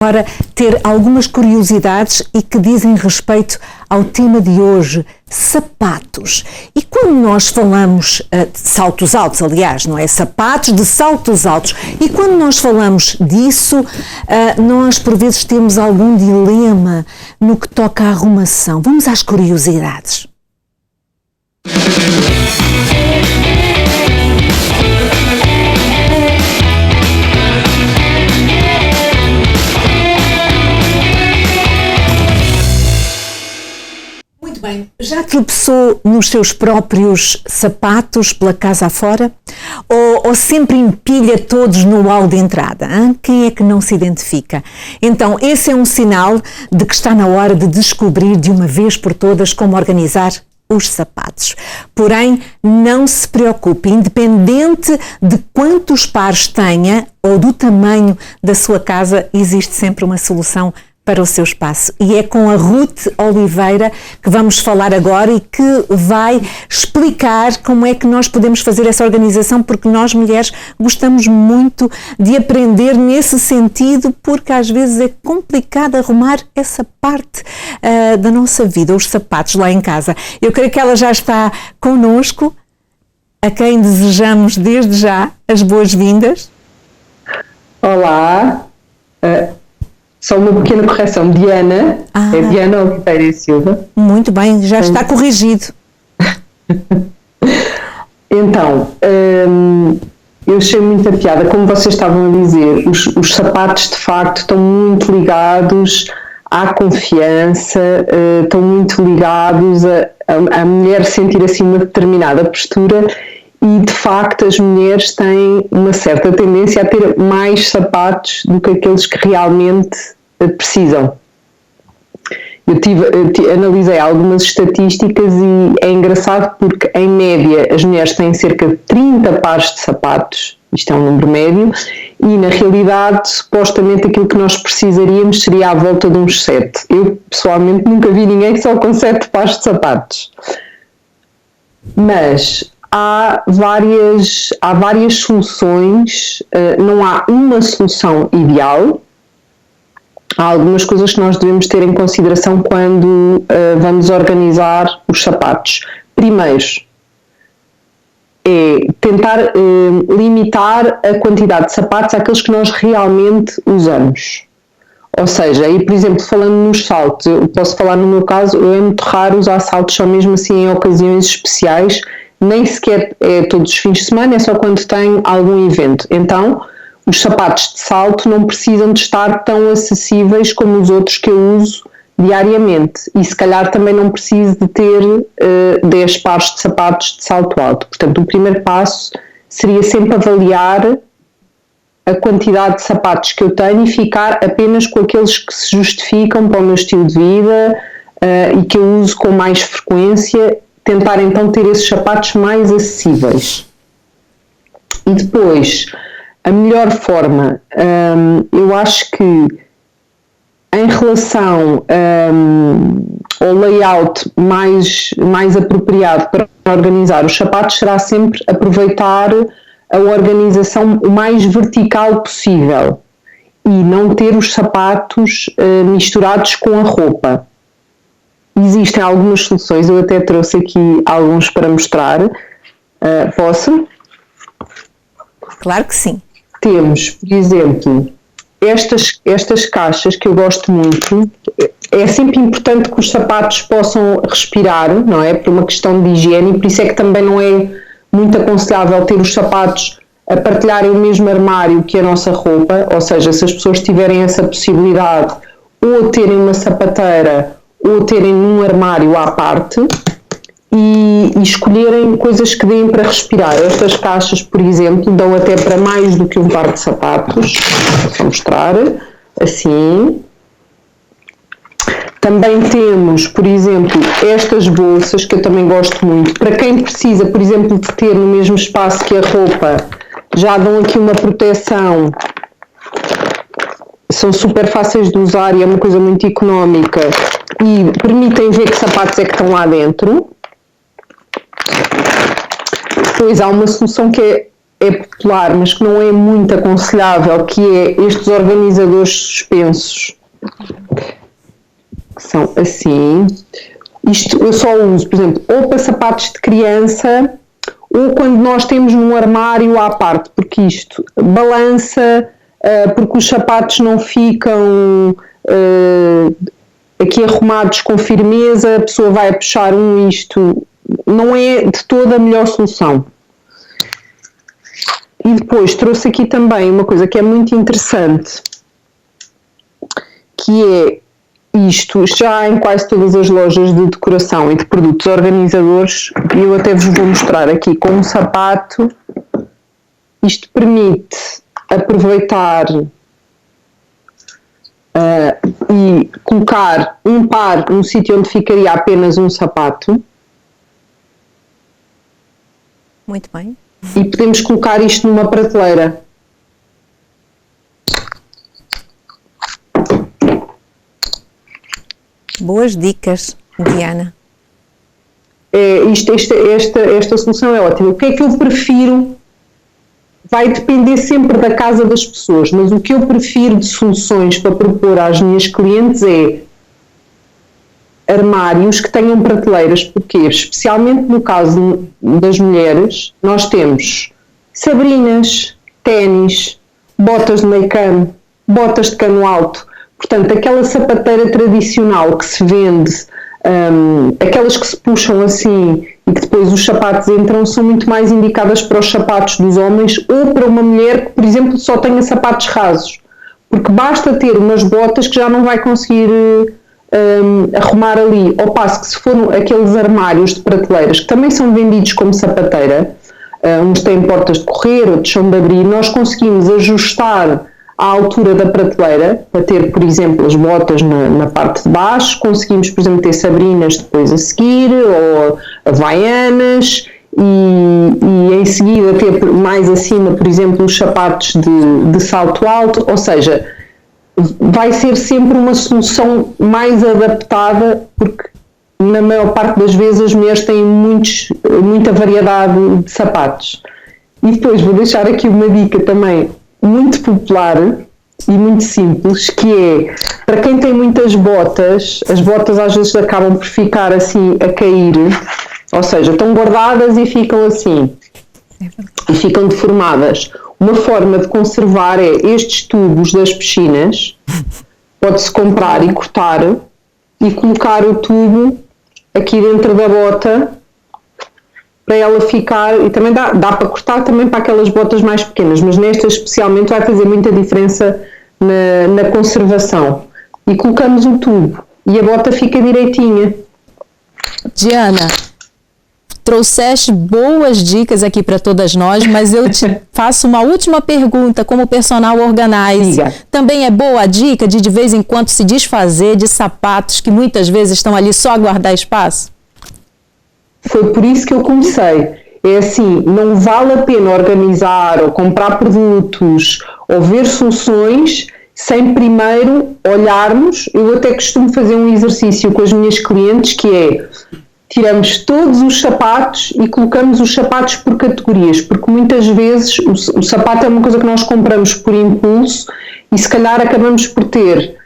agora ter algumas curiosidades e que dizem respeito ao tema de hoje, sapatos. E quando nós falamos de saltos altos, aliás, não é? Sapatos de saltos altos. E quando nós falamos disso, nós por vezes temos algum dilema no que toca à arrumação. Vamos às curiosidades. Muito bem, já tropeçou nos seus próprios sapatos pela casa afora? Ou sempre empilha todos no hall de entrada? Hein? Quem é que não se identifica? Então, esse é um sinal de que está na hora de descobrir de uma vez por todas como organizar os sapatos. Porém, não se preocupe, independente de quantos pares tenha ou do tamanho da sua casa, existe sempre uma solução para o seu espaço. E é com a Ruth Oliveira que vamos falar agora e que vai explicar como é que nós podemos fazer essa organização, porque nós mulheres gostamos muito de aprender nesse sentido, porque às vezes é complicado arrumar essa parte da nossa vida, os sapatos lá em casa. Eu creio que ela já está connosco, a quem desejamos desde já as boas-vindas. Olá, só uma pequena correção, Diana, é Diana Oliveira e Silva. Muito bem, já está corrigido. Então, eu achei muita piada, como vocês estavam a dizer, os sapatos de facto estão muito ligados à confiança, estão muito ligados a mulher sentir assim uma determinada postura. E, de facto, as mulheres têm uma certa tendência a ter mais sapatos do que aqueles que realmente precisam. Eu analisei algumas estatísticas e é engraçado porque, em média, as mulheres têm cerca de 30 pares de sapatos, isto é um número médio, e, na realidade, supostamente aquilo que nós precisaríamos seria à volta de uns 7. Eu, pessoalmente, nunca vi ninguém só com 7 pares de sapatos. Mas há várias soluções, não há uma solução ideal. Há algumas coisas que nós devemos ter em consideração quando vamos organizar os sapatos. Primeiro, é tentar limitar a quantidade de sapatos àqueles que nós realmente usamos. Ou seja, aí, por exemplo, falando nos saltos, eu posso falar no meu caso, eu é muito raro usar saltos só mesmo assim em ocasiões especiais, nem sequer é todos os fins de semana, é só quando tenho algum evento. Então, os sapatos de salto não precisam de estar tão acessíveis como os outros que eu uso diariamente. E se calhar também não preciso de ter 10 pares de sapatos de salto alto. Portanto, o primeiro passo seria sempre avaliar a quantidade de sapatos que eu tenho e ficar apenas com aqueles que se justificam para o meu estilo de vida e que eu uso com mais frequência. Tentar então ter esses sapatos mais acessíveis. E depois, a melhor forma, eu acho que em relação ao layout mais apropriado para organizar os sapatos será sempre aproveitar a organização o mais vertical possível e não ter os sapatos misturados com a roupa. Existem algumas soluções, eu até trouxe aqui alguns para mostrar. Posso? Claro que sim. Temos, por exemplo, estas caixas que eu gosto muito. É sempre importante que os sapatos possam respirar, não é? Por uma questão de higiene, e por isso é que também não é muito aconselhável ter os sapatos a partilharem o mesmo armário que a nossa roupa, ou seja, se as pessoas tiverem essa possibilidade, ou terem uma sapateira ou terem num armário à parte e escolherem coisas que deem para respirar. Estas caixas, por exemplo, dão até para mais do que um par de sapatos. Vou mostrar, assim. Também temos, por exemplo, estas bolsas que eu também gosto muito. Para quem precisa, por exemplo, de ter no mesmo espaço que a roupa, já dão aqui uma proteção. São super fáceis de usar e é uma coisa muito económica e permitem ver que sapatos é que estão lá dentro. Depois há uma solução que é é popular, mas que não é muito aconselhável, que é estes organizadores suspensos, que são assim. Isto eu só uso, por exemplo, ou para sapatos de criança, ou quando nós temos num armário à parte, porque isto balança, porque os sapatos não ficam aqui arrumados com firmeza, a pessoa vai puxar isto não é de toda a melhor solução. E depois trouxe aqui também uma coisa que é muito interessante, que é isto já há em quase todas as lojas de decoração e de produtos organizadores, e eu até vos vou mostrar aqui com um sapato. Isto permite aproveitar e colocar um par num sítio onde ficaria apenas um sapato. Muito bem. E podemos colocar isto numa prateleira. Boas dicas, Diana. Esta solução é ótima. O que é que eu prefiro? Vai depender sempre da casa das pessoas, mas o que eu prefiro de soluções para propor às minhas clientes é armários que tenham prateleiras, porque especialmente no caso das mulheres, nós temos sabrinas, ténis, botas de meio cano, botas de cano alto, portanto aquela sapateira tradicional que se vende, aquelas que se puxam assim e que depois os sapatos entram, são muito mais indicadas para os sapatos dos homens ou para uma mulher que, por exemplo, só tenha sapatos rasos, porque basta ter umas botas que já não vai conseguir arrumar ali, ao passo que se for aqueles armários de prateleiras que também são vendidos como sapateira, uns têm portas de correr, outros são de abrir, nós conseguimos ajustar à altura da prateleira para ter, por exemplo, as botas na parte de baixo, conseguimos, por exemplo, ter sabrinas depois a seguir, ou havaianas, e em seguida ter mais acima, por exemplo, os sapatos de salto alto, ou seja, vai ser sempre uma solução mais adaptada, porque na maior parte das vezes as mulheres têm muita variedade de sapatos. E depois vou deixar aqui uma dica também muito popular e muito simples, que é, para quem tem muitas botas, as botas às vezes acabam por ficar assim a cair, ou seja, estão guardadas e ficam assim, e ficam deformadas. Uma forma de conservar é estes tubos das piscinas, pode-se comprar e cortar e colocar o tubo aqui dentro da bota para ela ficar, e também dá para cortar também para aquelas botas mais pequenas, mas nestas especialmente vai fazer muita diferença na conservação. E colocamos o tubo e a bota fica direitinha. Diana, trouxeste boas dicas aqui para todas nós, mas eu te faço uma última pergunta como personal organizer. Diga. Também é boa a dica de vez em quando se desfazer de sapatos que muitas vezes estão ali só a guardar espaço? Foi por isso que eu comecei. É assim, não vale a pena organizar ou comprar produtos ou ver soluções sem primeiro olharmos. Eu até costumo fazer um exercício com as minhas clientes, que é: tiramos todos os sapatos e colocamos os sapatos por categorias, porque muitas vezes o sapato é uma coisa que nós compramos por impulso e se calhar acabamos por ter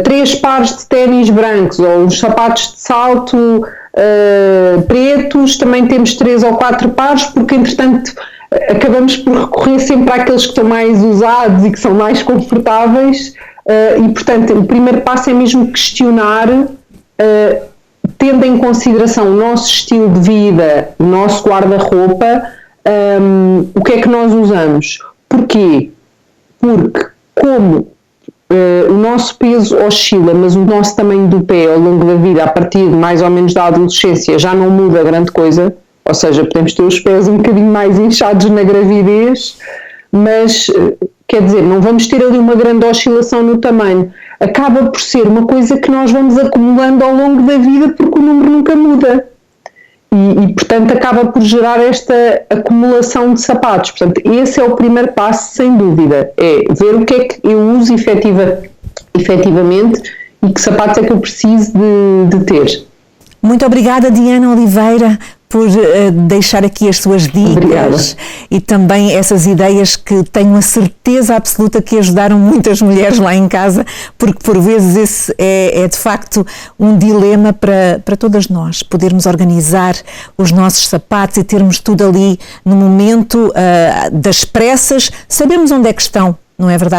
3 pares de ténis brancos ou uns sapatos de salto pretos, também temos 3 ou 4 pares, porque entretanto acabamos por recorrer sempre àqueles que estão mais usados e que são mais confortáveis, e portanto o primeiro passo é mesmo questionar, tendo em consideração o nosso estilo de vida, o nosso guarda-roupa, o que é que nós usamos. Porquê? Porque como o nosso peso oscila, mas o nosso tamanho do pé ao longo da vida, a partir de mais ou menos da adolescência, já não muda grande coisa, ou seja, podemos ter os pés um bocadinho mais inchados na gravidez, mas quer dizer, não vamos ter ali uma grande oscilação no tamanho. Acaba por ser uma coisa que nós vamos acumulando ao longo da vida, porque o número nunca muda. E portanto acaba por gerar esta acumulação de sapatos. Portanto, esse é o primeiro passo, sem dúvida, é ver o que é que eu uso efetivamente e que sapatos é que eu preciso de ter. Muito obrigada, Diana Oliveira, por deixar aqui as suas dicas. Obrigada. E também essas ideias que tenho a certeza absoluta que ajudaram muitas mulheres lá em casa, porque por vezes esse é de facto um dilema para todas nós, podermos organizar os nossos sapatos e termos tudo ali no momento das pressas, sabemos onde é que estão, não é verdade?